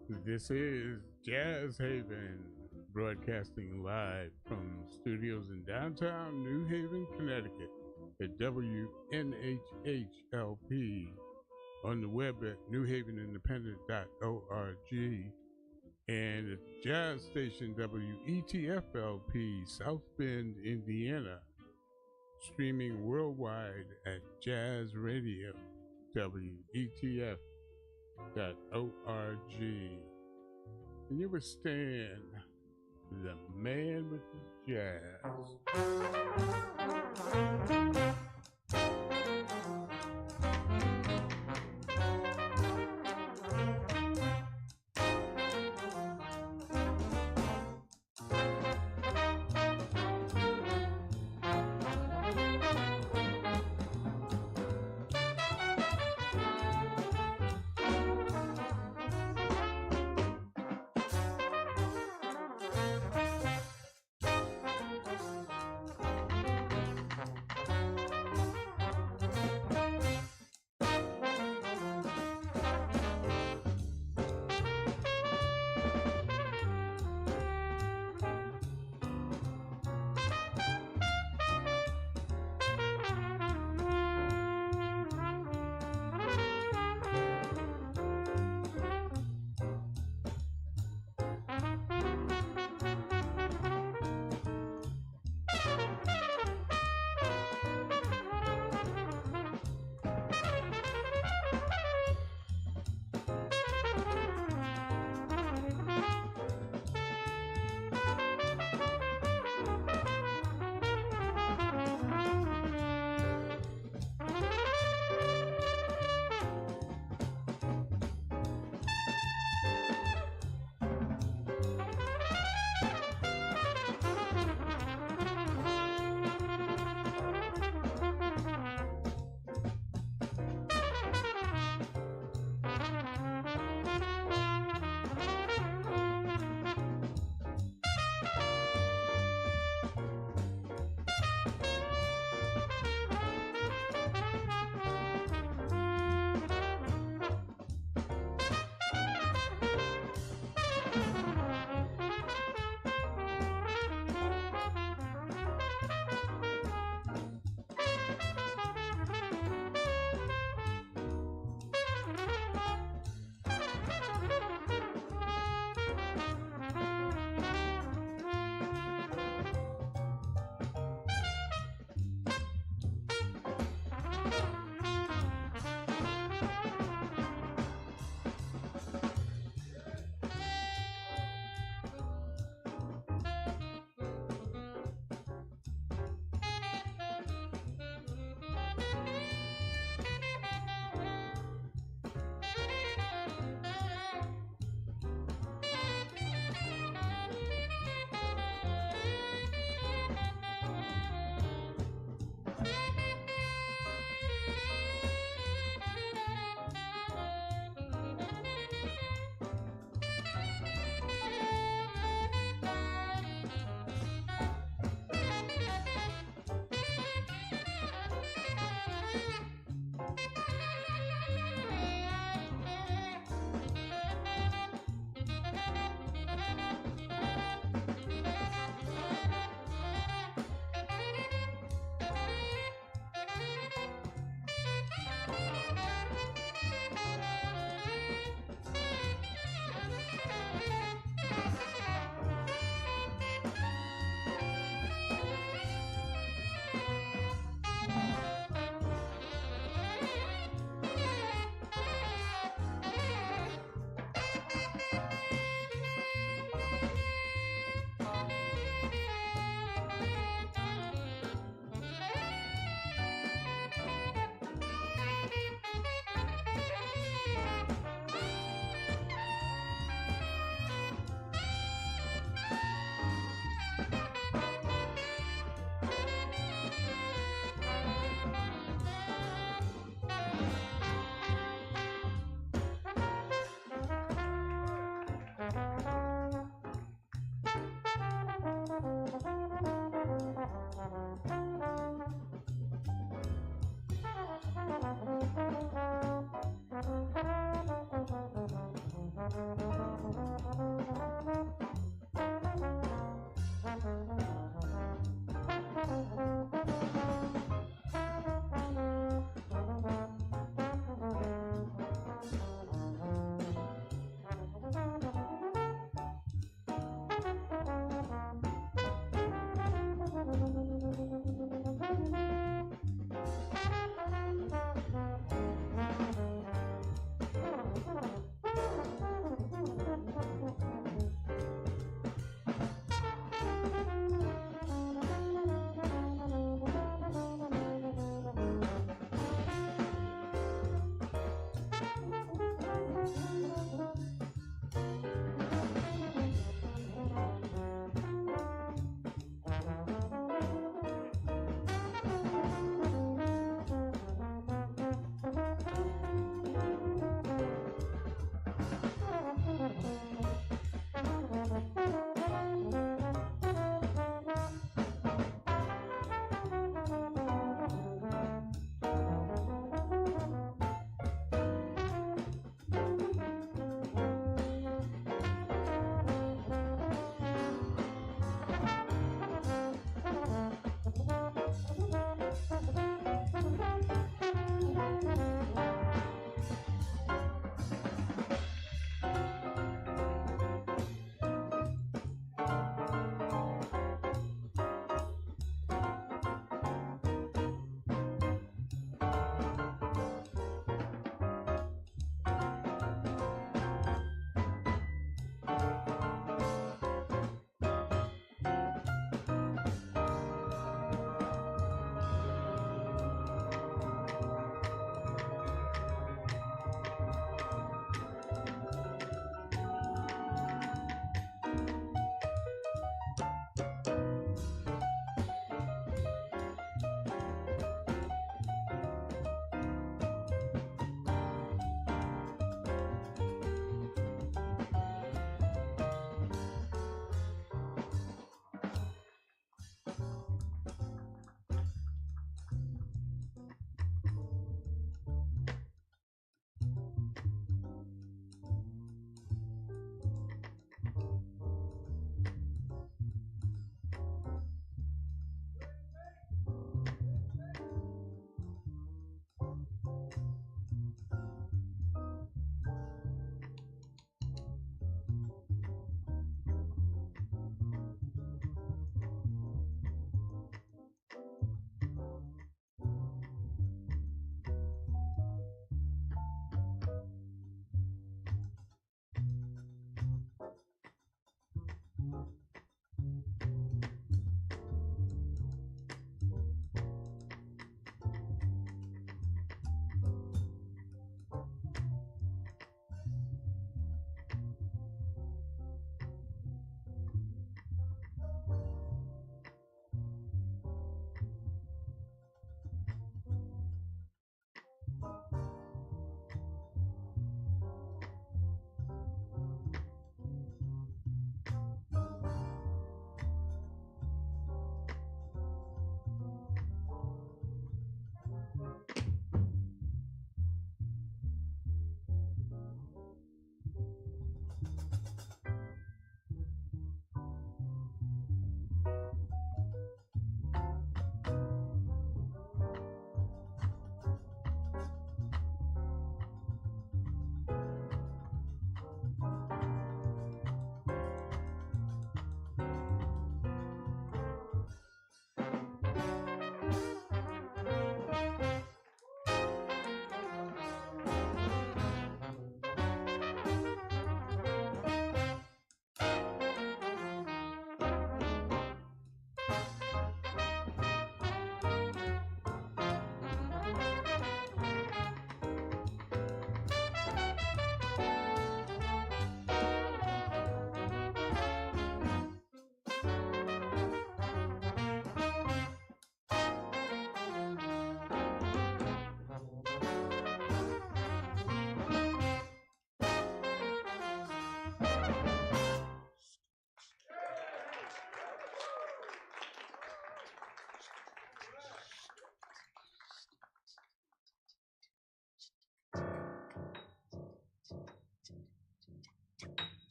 This is Jazz Haven, broadcasting live from studios in downtown New Haven, Connecticut at WNHHLP, on the web at newhavenindependent.org, and at Jazz Station WETFLP, South Bend, Indiana, streaming worldwide at Jazz Radio WETF.org. And you were Stan, the man with the jazz.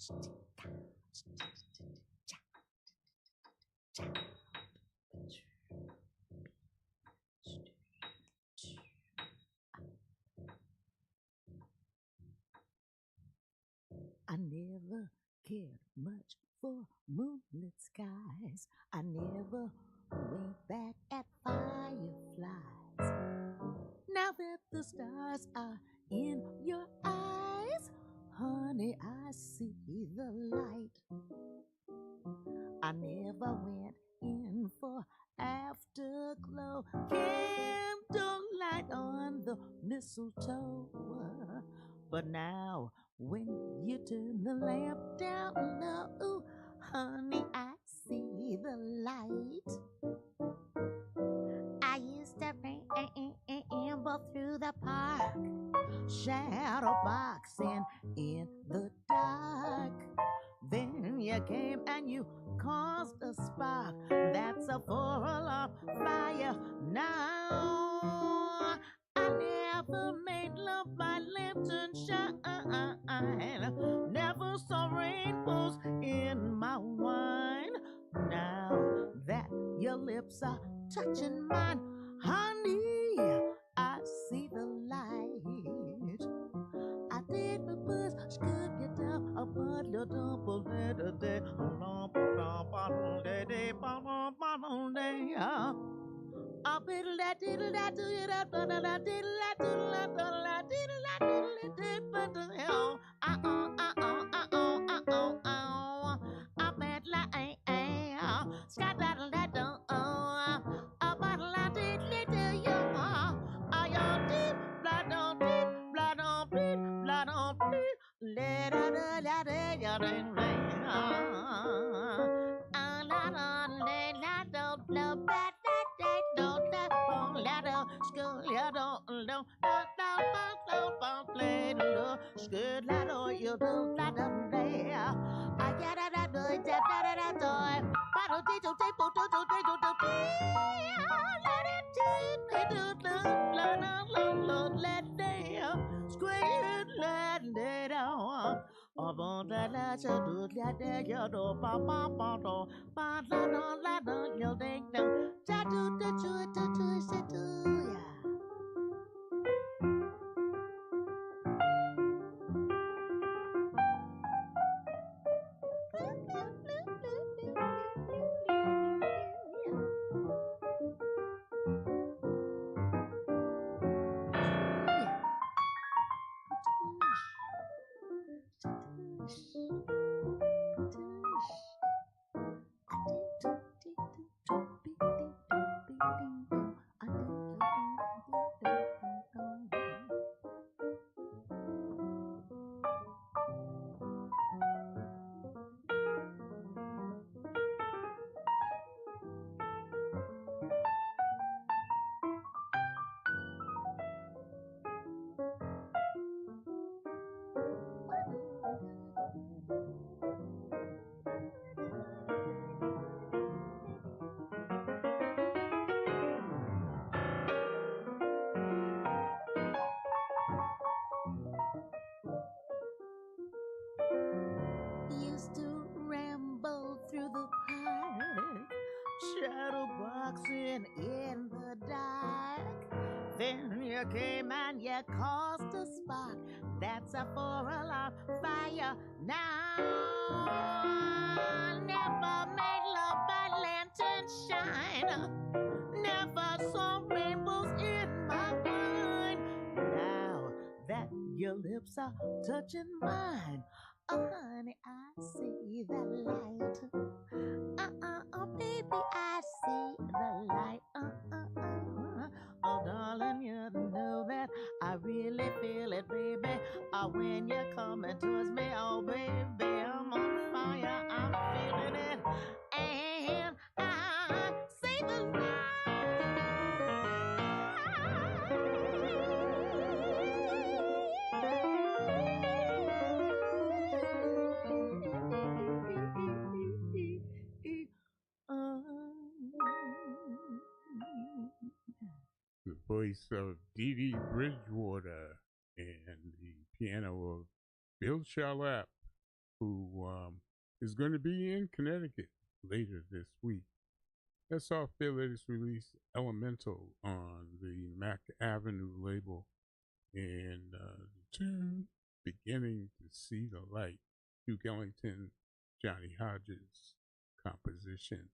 I never cared much for moonlit skies. I never winked back at fireflies. Now that the stars are in your eyes, honey, I see the light. I never went in for afterglow, candlelight on the mistletoe. But now, when you turn the lamp down low, honey, I see the light. I used to ramble through the park, shadow boxing in the dark. Then you came and you caused a spark. That's a 4-alarm fire now. I never made love by lantern shine. Never saw rainbows in my wine. Now that your lips are touching mine, honey, I see the light. I did my best, could get down a bottle double day. I diddle that diddle that do it up, diddle that diddle that diddle that diddle that diddle that diddle that but the hell, I bet like sky diddle that do a bottle I did little you I your deep blood on deep blood on bleed blood on bleed let used to ramble through the park, shadow boxing in the dark. Then you came and you caused a spark. That's a 4-alarm fire now. Never made love by lantern shine. Never saw rainbows in my mind. Now that your lips are touching mine, oh, honey, I see the light. Baby, I see the light. Oh, darling, you know that I really feel it, baby. When you're coming towards me, oh, baby, I'm on fire. I'm feeling it. And I see the light. The voice of Dee Dee Bridgewater and the piano of Bill Charlap, who is going to be in Connecticut later this week. That's off their latest release, Elemental, on the Mac Avenue label. And the tune, Beginning to See the Light, Duke Ellington, Johnny Hodges composition.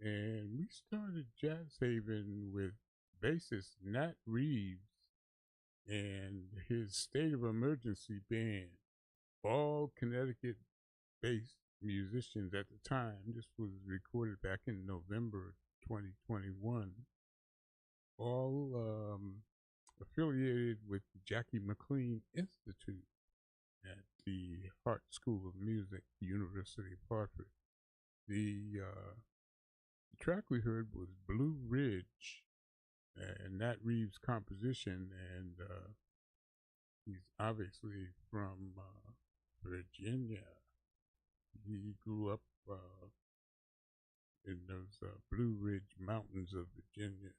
And we started Jazz Haven with bassist Nat Reeves and his State of Emergency band, all Connecticut-based musicians at the time. This was recorded back in November 2021. All affiliated with the Jackie McLean Institute at the Hart School of Music, University of Hartford. The track we heard was Blue Ridge, and Nat Reeves' composition, and he's obviously from Virginia. He grew up in those Blue Ridge Mountains of Virginia.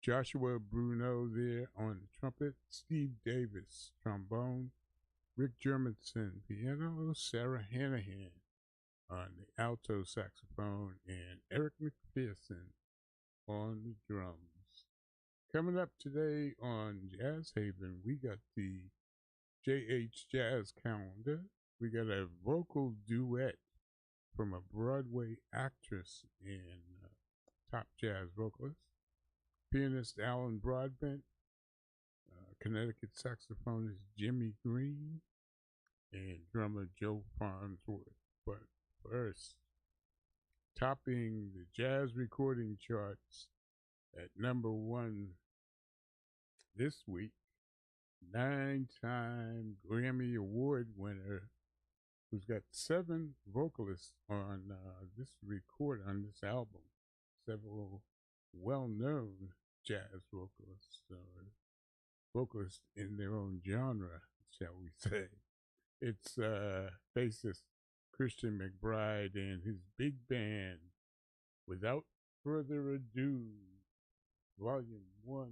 Joshua Bruno there on the trumpet, Steve Davis trombone, Rick Germanson piano, Sarah Hanahan on the alto saxophone, and Eric McPherson on the drums. Coming up today on Jazz Haven, we got the JH Jazz calendar. We got a vocal duet from a Broadway actress and top jazz vocalist. Pianist Alan Broadbent, Connecticut saxophonist Jimmy Green, and drummer Joe Farnsworth. But first, topping the jazz recording charts at #1 this week, 9-time Grammy Award winner, who's got 7 vocalists on this record, on this album. Several well-known jazz vocalists, vocalists in their own genre, shall we say. It's bassist Christian McBride and his big band, Without Further Ado, Volume 1.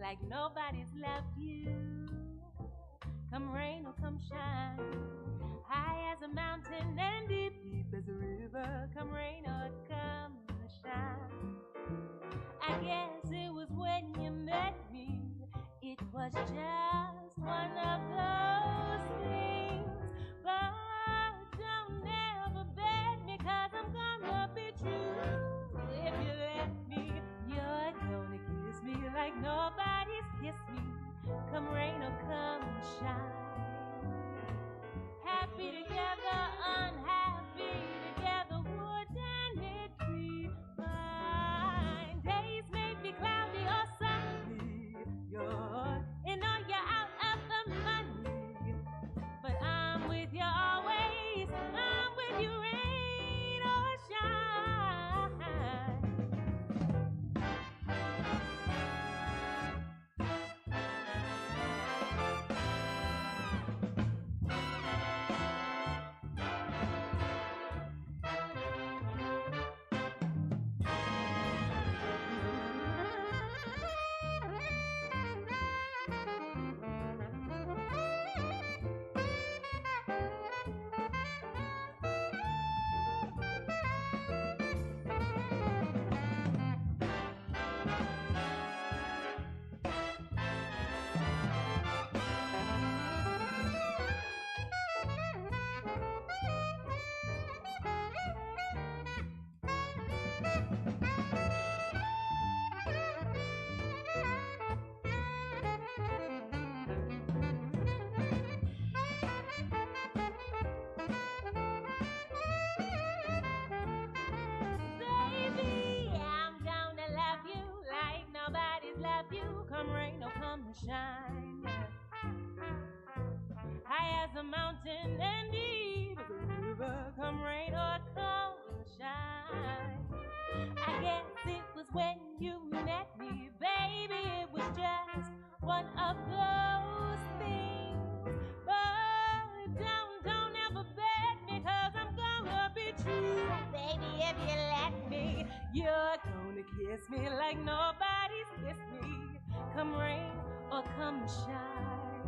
Like nobody's loved you. Come rain or come shine, high as a mountain and deep, deep as a river. Come rain or come shine. I guess it was when you met me, it was just one of those things. But don't ever beg me, 'cause I'm gonna be true. If you let me, you're gonna kiss me like nobody's kissed me. Come rain or come shine. Happy together, unhappy together, wouldn't it be fine? Days may be cloudy or sunny, you're in or you're out of the money, but I'm with you always. I'm with you rain or shine. Come rain or come shine, high as a mountain and deep as a river. Come rain or come shine. I guess it was when you met me, baby. It was just one of those to kiss me like nobody's kissed me. Come rain or come shine.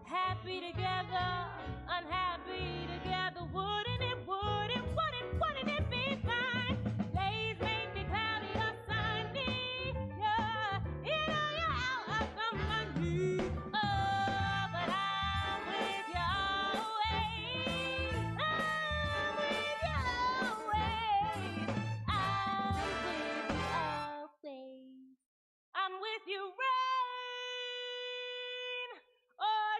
Happy together, unhappy together. Wouldn't it be fine? Days may be cloudy or sunny. Yeah, you're out of company. Oh, but I'm with you always. I'm with you always. I'm with you always. I'm with you, rain or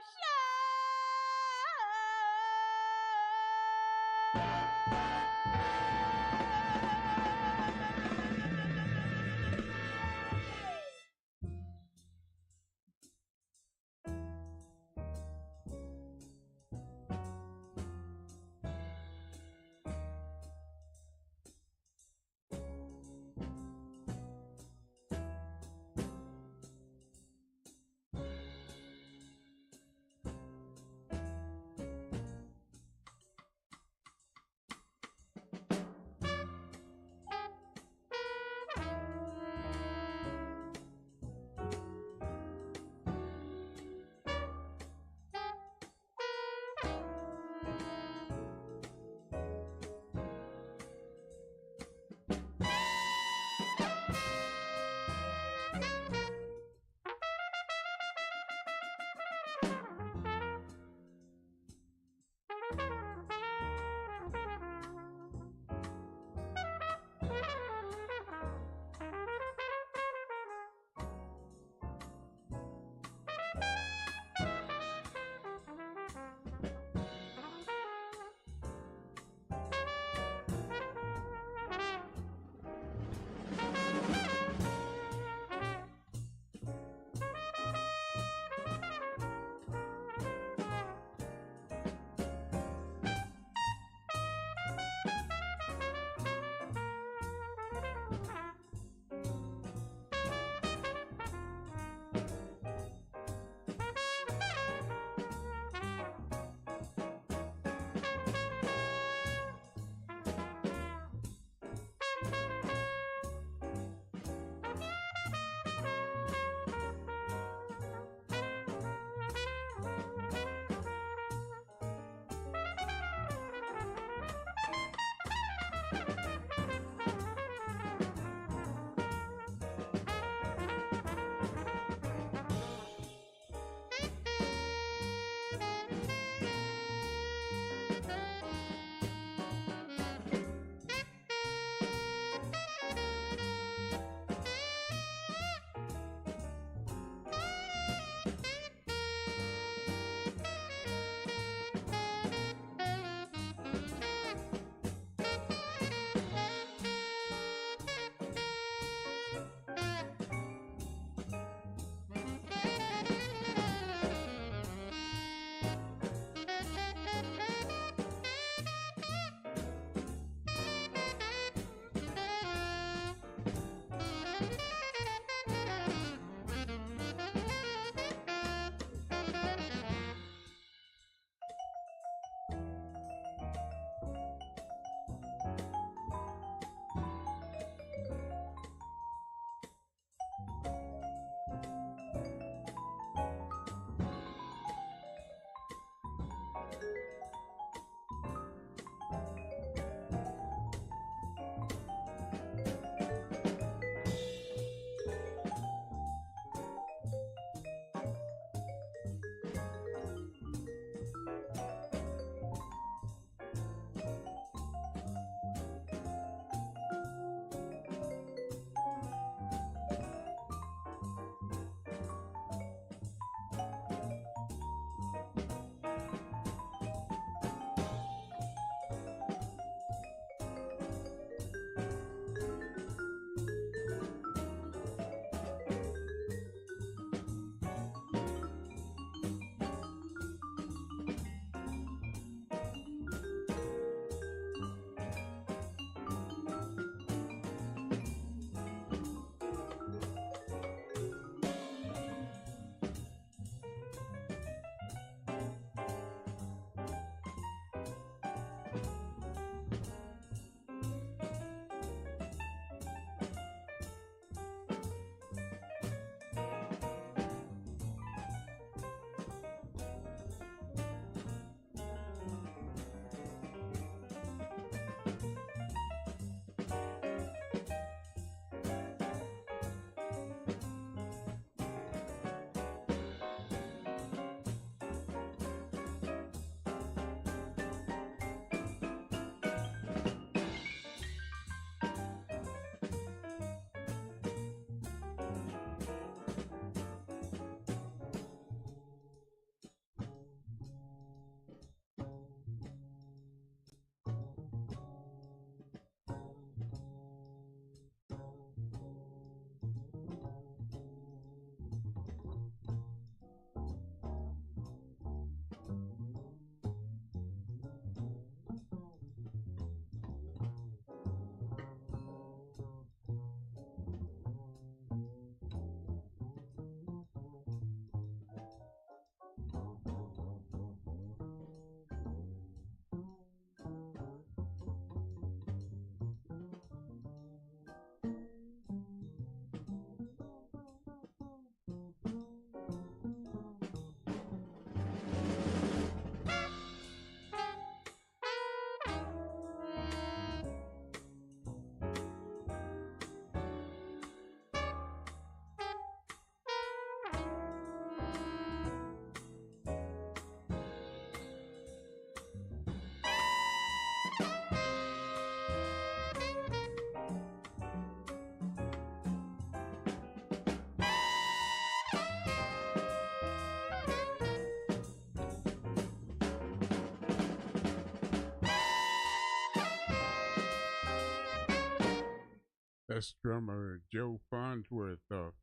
That's drummer Joe Farnsworth off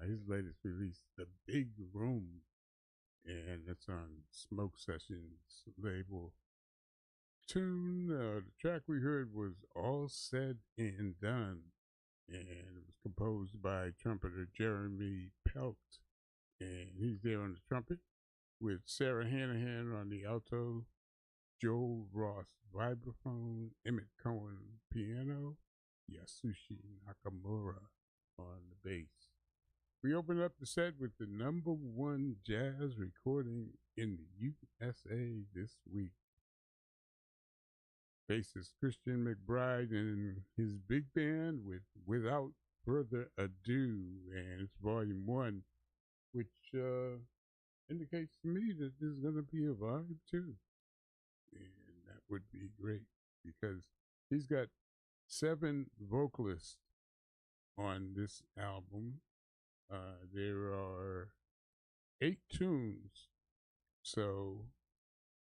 his latest release, The Big Room, and it's on Smoke Sessions label. The track we heard was All Said and Done, and it was composed by trumpeter Jeremy Pelt, and he's there on the trumpet with Sarah Hanahan on the alto, Joel Ross vibraphone, Emmett Cohen piano, Yasushi Nakamura on the bass. We opened up the set with the #1 jazz recording in the USA this week. Bassist Christian McBride and his big band with Without Further Ado, and it's volume 1, which indicates to me that there's going to be a volume 2. And that would be great because he's got 7 vocalists on this album. There are 8 tunes, so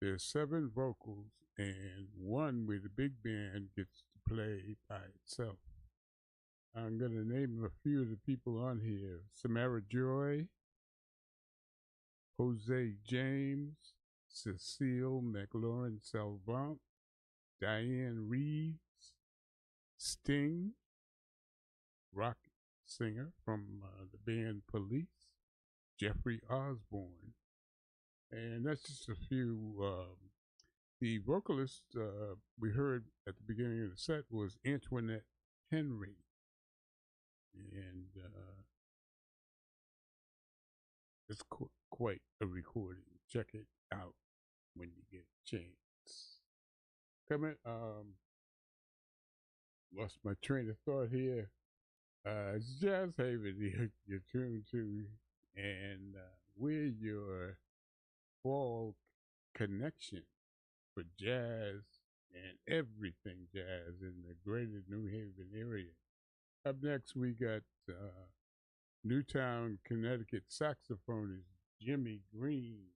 there's 7 vocals and 1 where the big band gets to play by itself. I'm going to name a few of the people on here: Samara Joy, Jose James, Cecile McLaurin Salvant, Diane Reeves, Sting, rock singer from the band Police, Jeffrey Osborne, and that's just a few. The vocalist we heard at the beginning of the set was Antoinette Henry, and it's quite a recording. Check it out when you get a chance. Coming, lost my train of thought here. It's Jazz Haven you're tuned to, and we're your fall connection for jazz and everything jazz in the greater New Haven area. Up next, we got Newtown, Connecticut saxophonist Jimmy Green.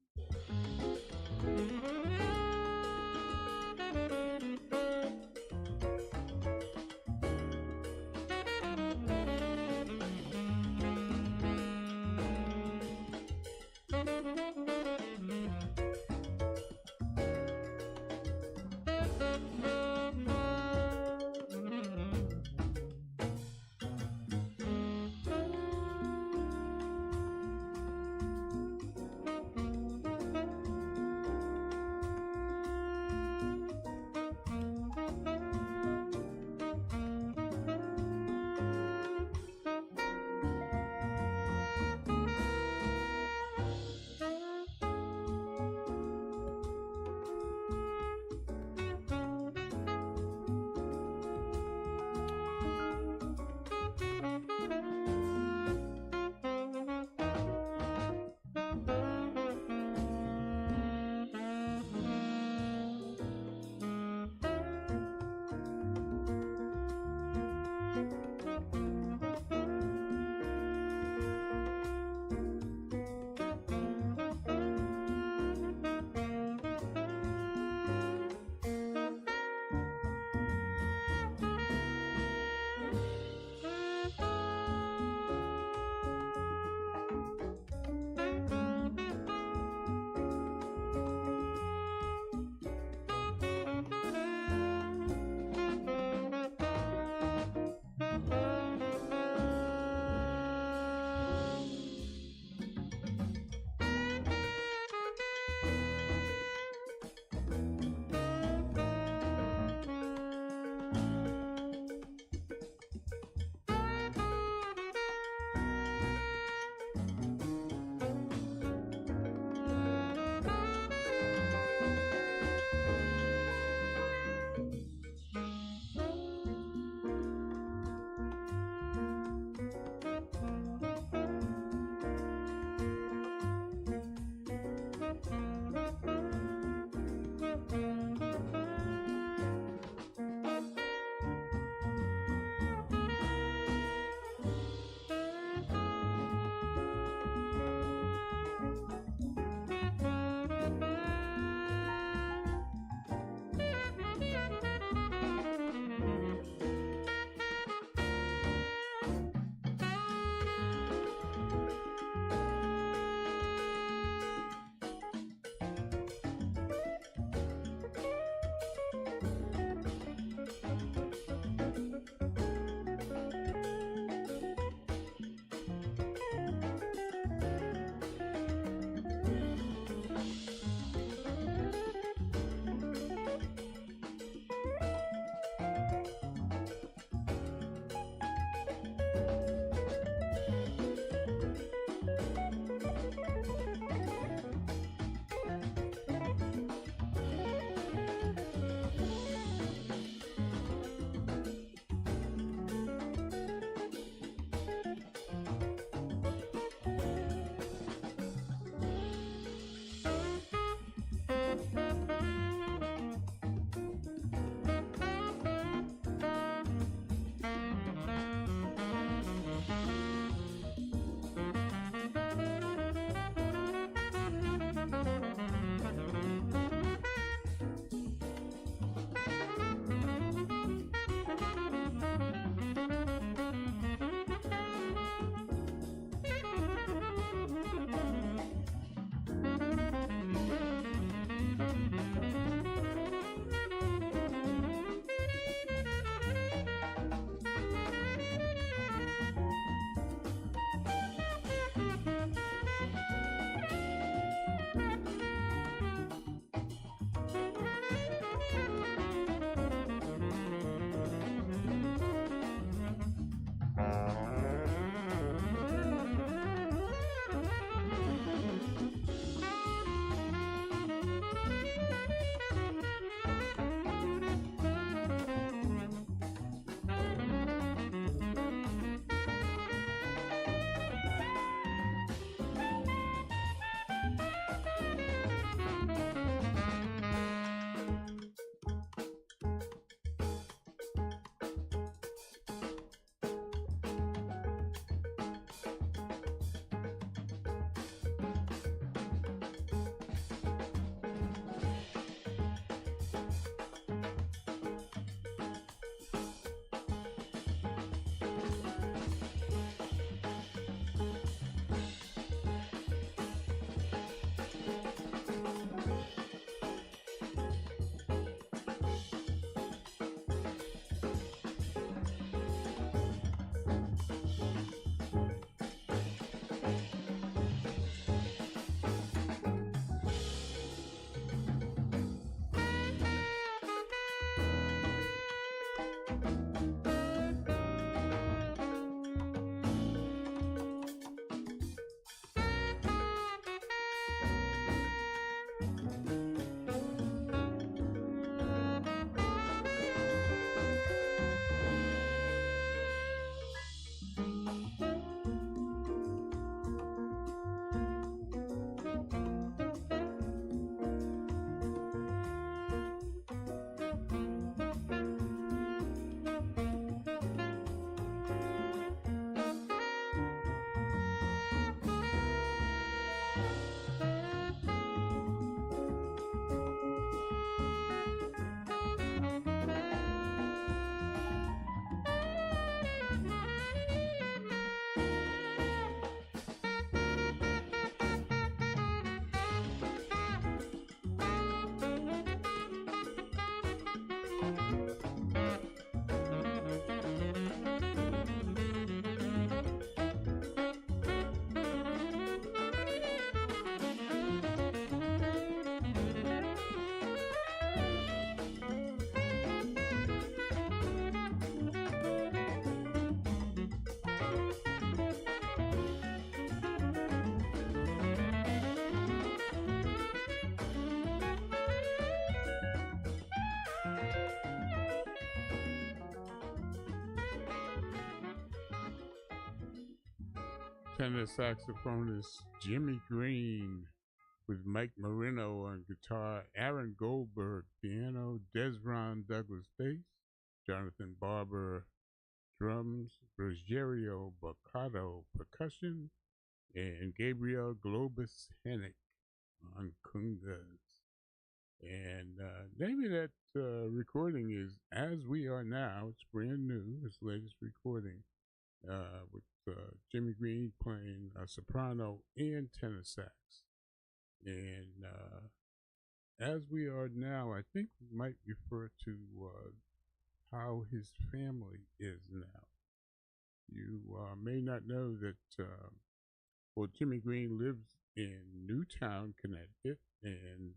tenor saxophonist Jimmy Green, with Mike Marino on guitar, Aaron Goldberg piano, Desron Douglas bass, Jonathan Barber drums, Rogerio Boccato percussion, and Gabriel Globus Hennick on congas. And name of that recording is As We Are Now. It's brand new, his latest recording, with Jimmy Green playing soprano and tenor sax. And As We Are Now, I think we might refer to how his family is now. You may not know that, well, Jimmy Green lives in Newtown, Connecticut, and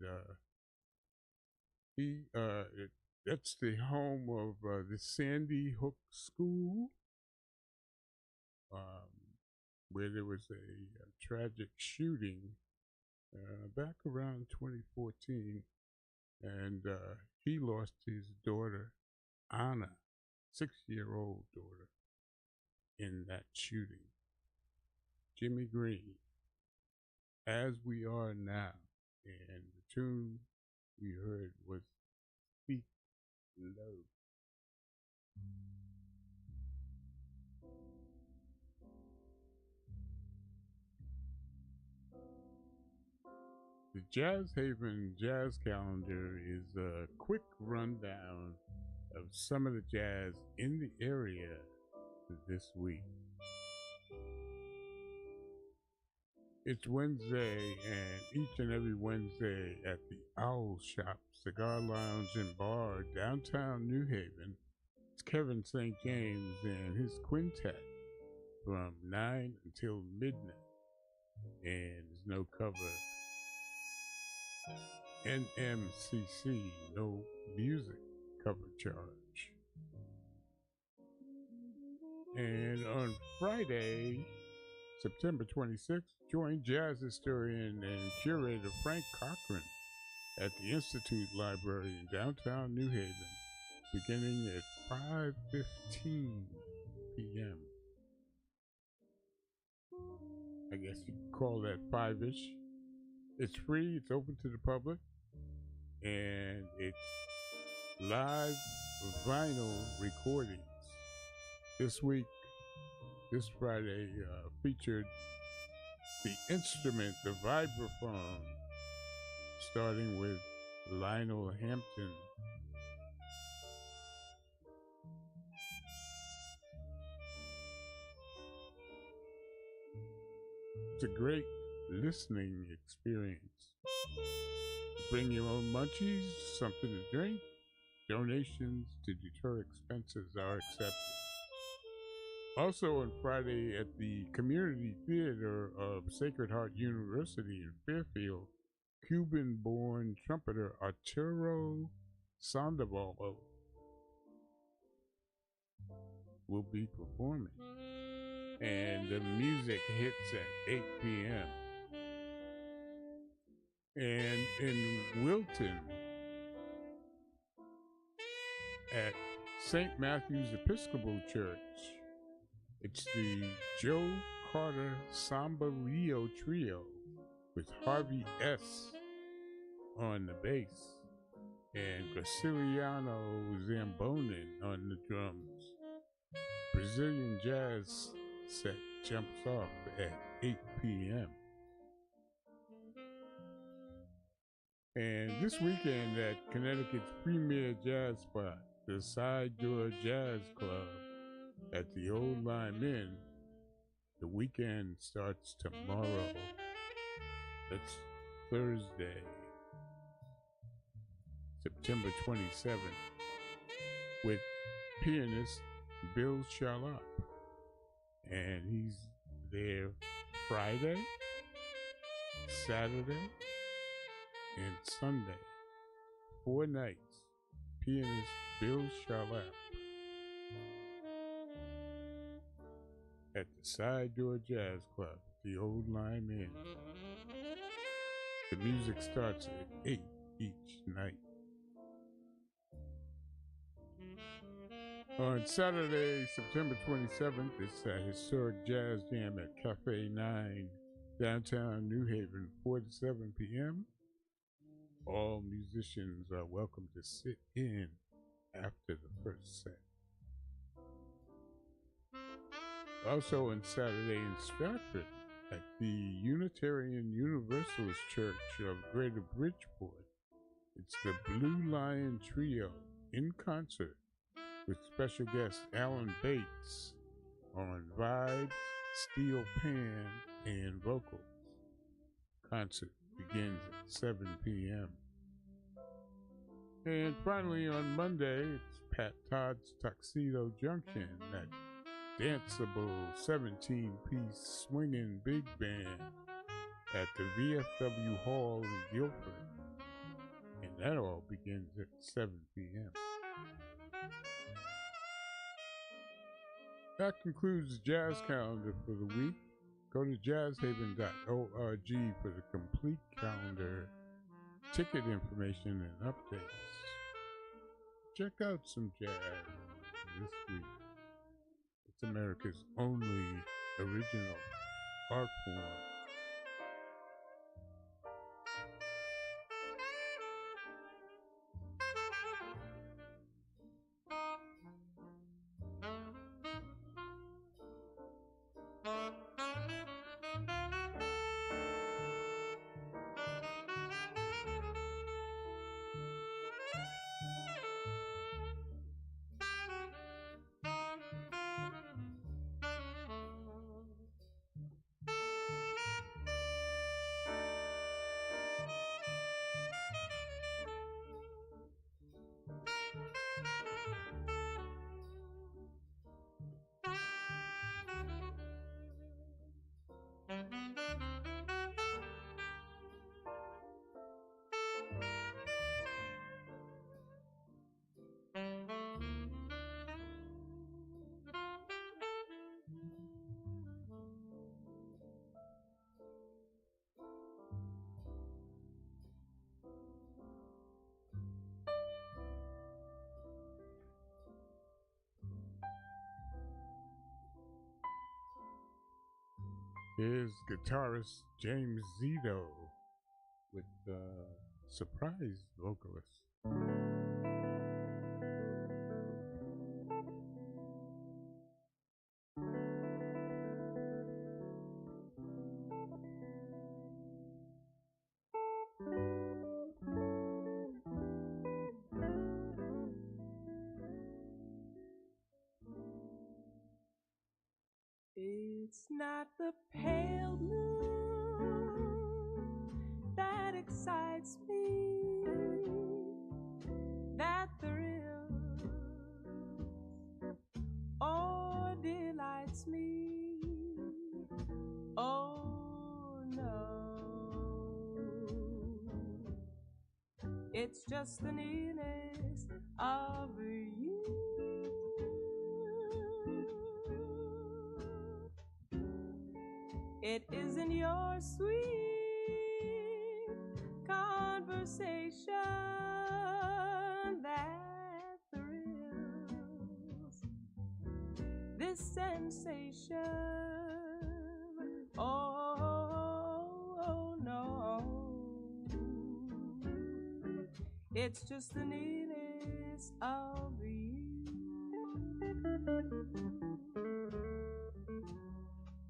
that's the home of the Sandy Hook School, where there was a tragic shooting back around 2014, and he lost his daughter, Anna, 6-year-old daughter, in that shooting. Jimmy Green, As We Are Now, and the tune we heard was Speak Low. The Jazz Haven Jazz Calendar is a quick rundown of some of the jazz in the area this week. It's Wednesday, and each and every Wednesday at the Owl Shop Cigar Lounge and Bar, downtown New Haven, it's Kevin St. James and his quintet from 9 until midnight. And there's no cover. NMCC, no music cover charge. And on Friday, September 26th, join jazz historian and curator Frank Cochran at the Institute Library in downtown New Haven, beginning at 5:15 p.m. I guess you could call that 5-ish. It's free, it's open to the public, and it's live vinyl recordings. This week, this Friday, featured the instrument, the vibraphone, starting with Lionel Hampton. It's a great listening experience. Bring your own munchies, something to drink. Donations to deter expenses are accepted. Also on Friday at the Community Theater of Sacred Heart University in Fairfield, Cuban-born trumpeter Arturo Sandoval will be performing. And the music hits at 8 p.m. And in Wilton, at St. Matthew's Episcopal Church, it's the Joe Carter Samba Rio Trio with Harvey S. on the bass and Graciliano Zambonin on the drums. Brazilian jazz set jumps off at 8 p.m. And this weekend at Connecticut's premier jazz spot, the Side Door Jazz Club at the Old Lime Inn, the weekend starts tomorrow. That's Thursday, September 27th, with pianist Bill Charlap. And he's there Friday, Saturday, and Sunday. 4 nights. Pianist Bill Charlap at the Side Door Jazz Club, the Old Lime Inn. The music starts at 8 each night. On Saturday, September 27th, it's a historic jazz jam at Cafe 9, downtown New Haven, 4 to 7 p.m. All musicians are welcome to sit in after the first set. Also on Saturday in Stratford, at the Unitarian Universalist Church of Greater Bridgeport, it's the Blue Lion Trio in concert with special guest Alan Bates on vibes, steel pan, and vocals. Concert begins at 7 p.m. And finally on Monday, it's Pat Todd's Tuxedo Junction, that danceable 17-piece swinging big band at the VFW Hall in Guilford. And that all begins at 7 p.m. That concludes the jazz calendar for the week. Go to jazzhaven.org for the complete calendar, ticket information, and updates. Check out some jazz this week. It's America's only original art form. Here's guitarist James Zito with the surprise vocalist. It's not the pale moon that excites me, that thrills or delights me. Oh no, it's just the nearness of you. It isn't your sweet conversation that thrills this sensation. Oh no, it's just the nearness of you.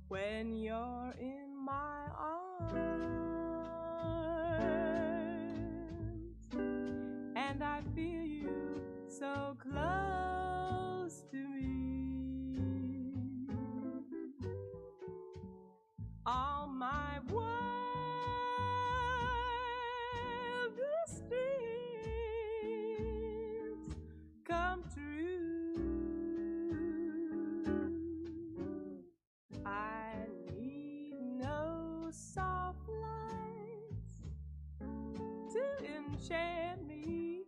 When you're in my arms and I feel you so close to me, all my wildest dreams come true. I need no soft lights to enchant me.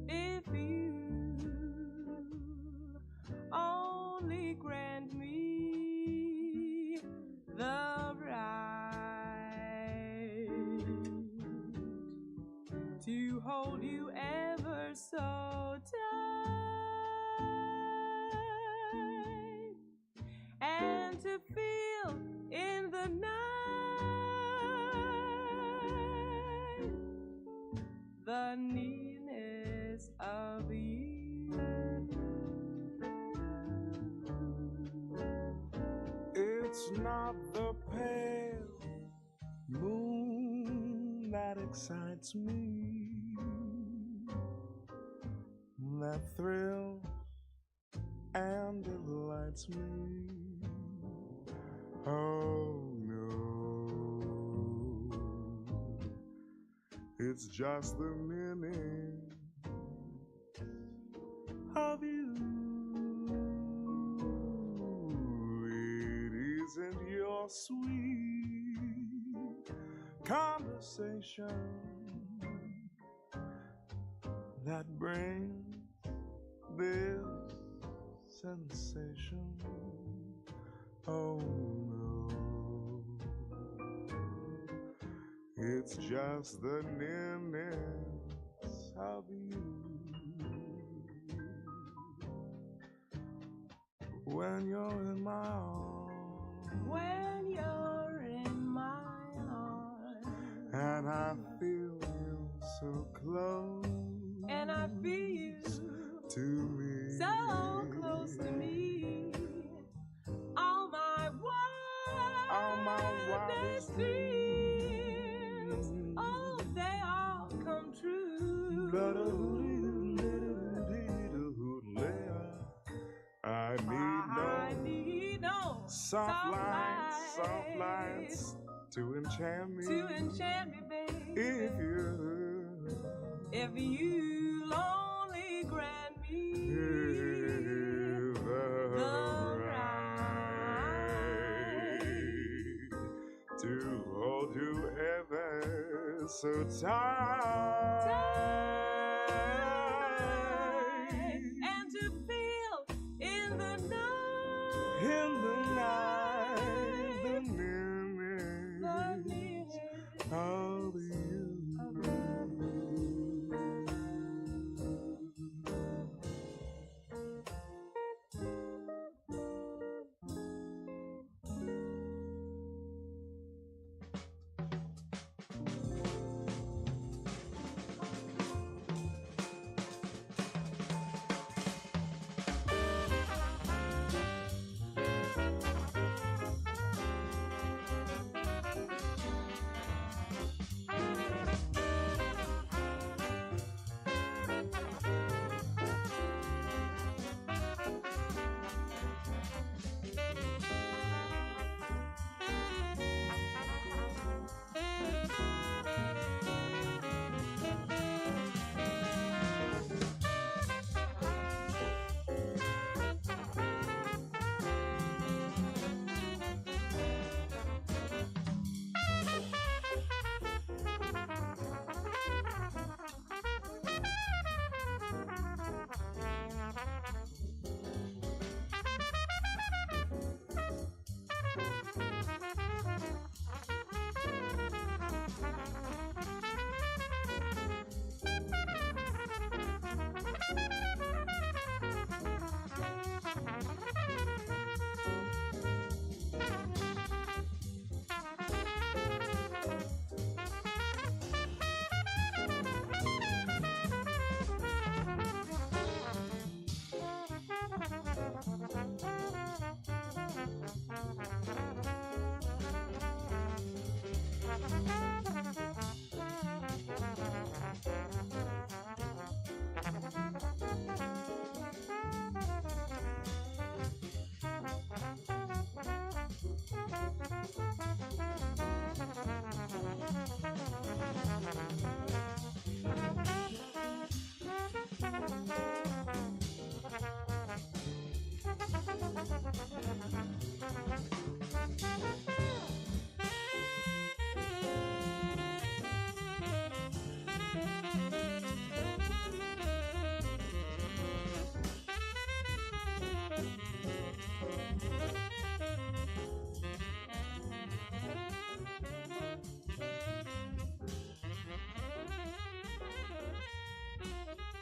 If you only grant me the right to hold you ever so tight. to feel in the night the nearness of you. It's not the pale moon that excites me, that thrills and delights me. Oh no, it's just the meaning of you. It isn't your sweet conversation that brings this sensation. Oh no, it's just the nearness of you. When you're in my arms, When you're in my arms, and I feel you so close, and I feel you to me, so close to me, all my wildest dreams, oh, they all come true. I need no soft lights to enchant me, baby. If you only grant me the right to hold you ever so tight, and to feel in the night the nearness of you.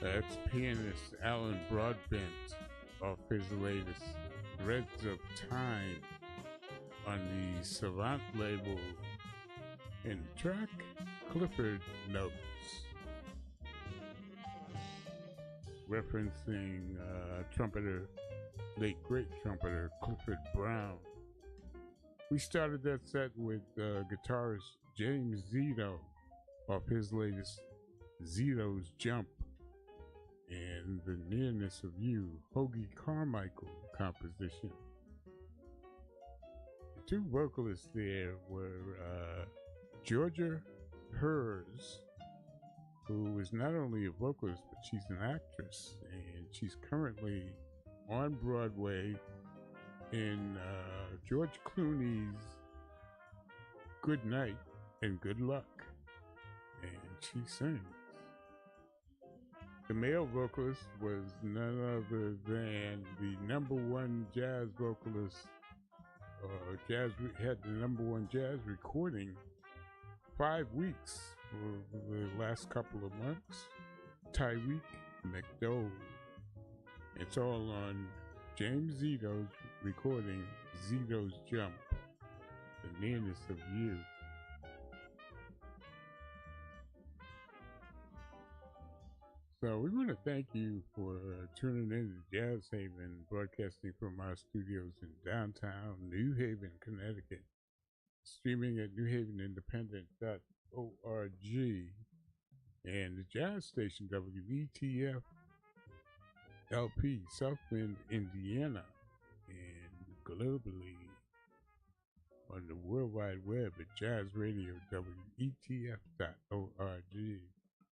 That's pianist Alan Broadbent off his latest Threads of Time on the Savant label, and the track Clifford Notes, referencing trumpeter, late great trumpeter Clifford Brown. We started that set with guitarist James Zito off his latest Zito's Jump, and The Nearness of You, Hoagy Carmichael composition. The two vocalists there were Georgia Hers, who is not only a vocalist, but she's an actress, and she's currently on Broadway in George Clooney's Good Night and Good Luck, and she sings. The male vocalist was none other than the number one jazz vocalist, had the number one jazz recording 5 weeks for the last couple of months, Tyreek McDowell. It's all on James Zito's recording, Zito's Jump, The Nearness of You. So we want to thank you for tuning in to Jazz Haven, broadcasting from our studios in downtown New Haven, Connecticut, streaming at newhavenindependent.org, and the jazz station WETF LP, South Bend, Indiana, and globally on the World Wide Web at jazzradio.wetf.org.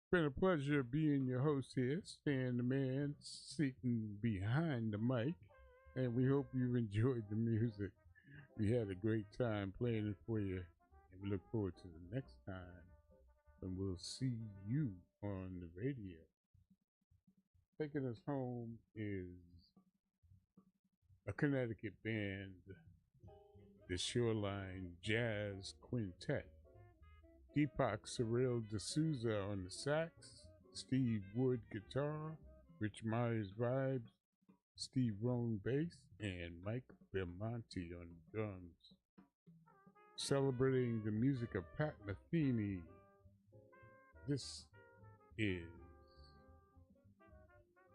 It's been a pleasure being your host here, Stan the Man, sitting behind the mic, and we hope you enjoyed the music. We had a great time playing it for you, and we look forward to the next time when we'll see you on the radio. Taking us home is a Connecticut band, the Shoreline Jazz Quintet. Deepak Cyril D'Souza on the sax, Steve Wood guitar, Rich Myers vibes, Steve Rohn bass, and Mike Belmonte on drums. Celebrating the music of Pat Metheny, this is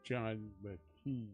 John McKee.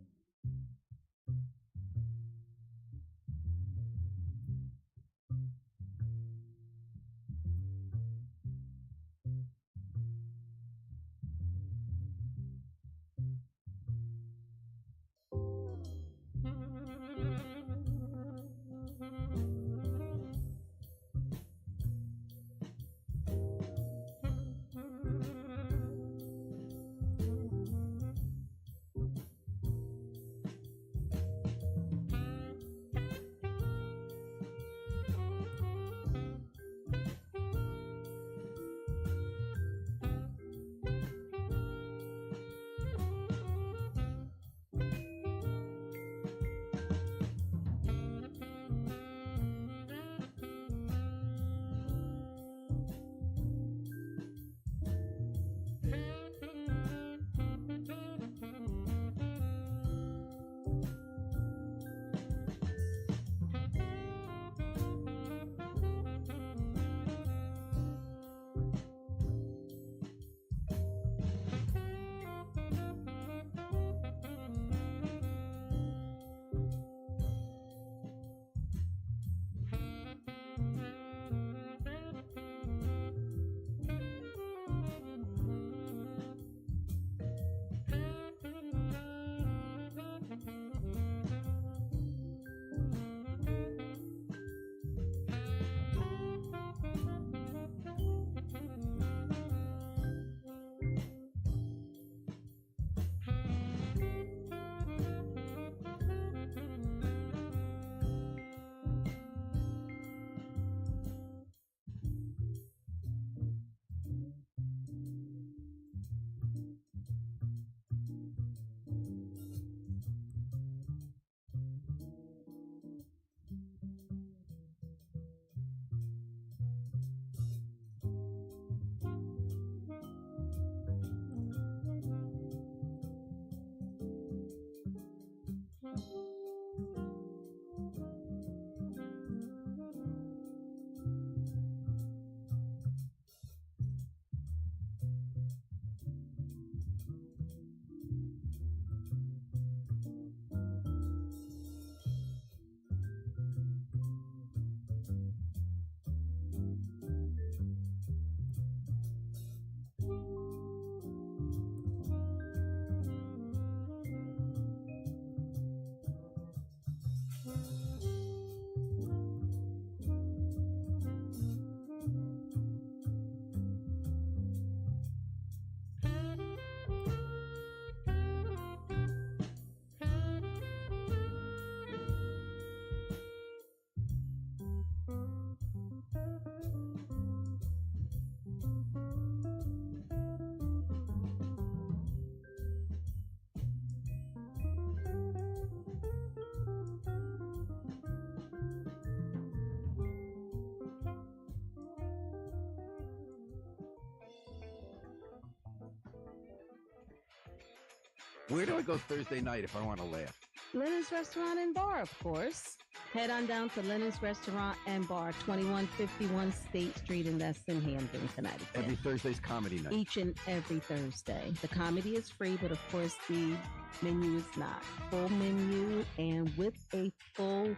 Where do I go Thursday night if I want to laugh? Lennon's Restaurant and Bar, of course. Head on down to Lennon's Restaurant and Bar, 2151 State Street, and that's in Hampton, Connecticut. Every Thursday's comedy night. Each and every Thursday. The comedy is free, but of course the menu is not. Full menu, and with a full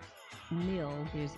meal, there's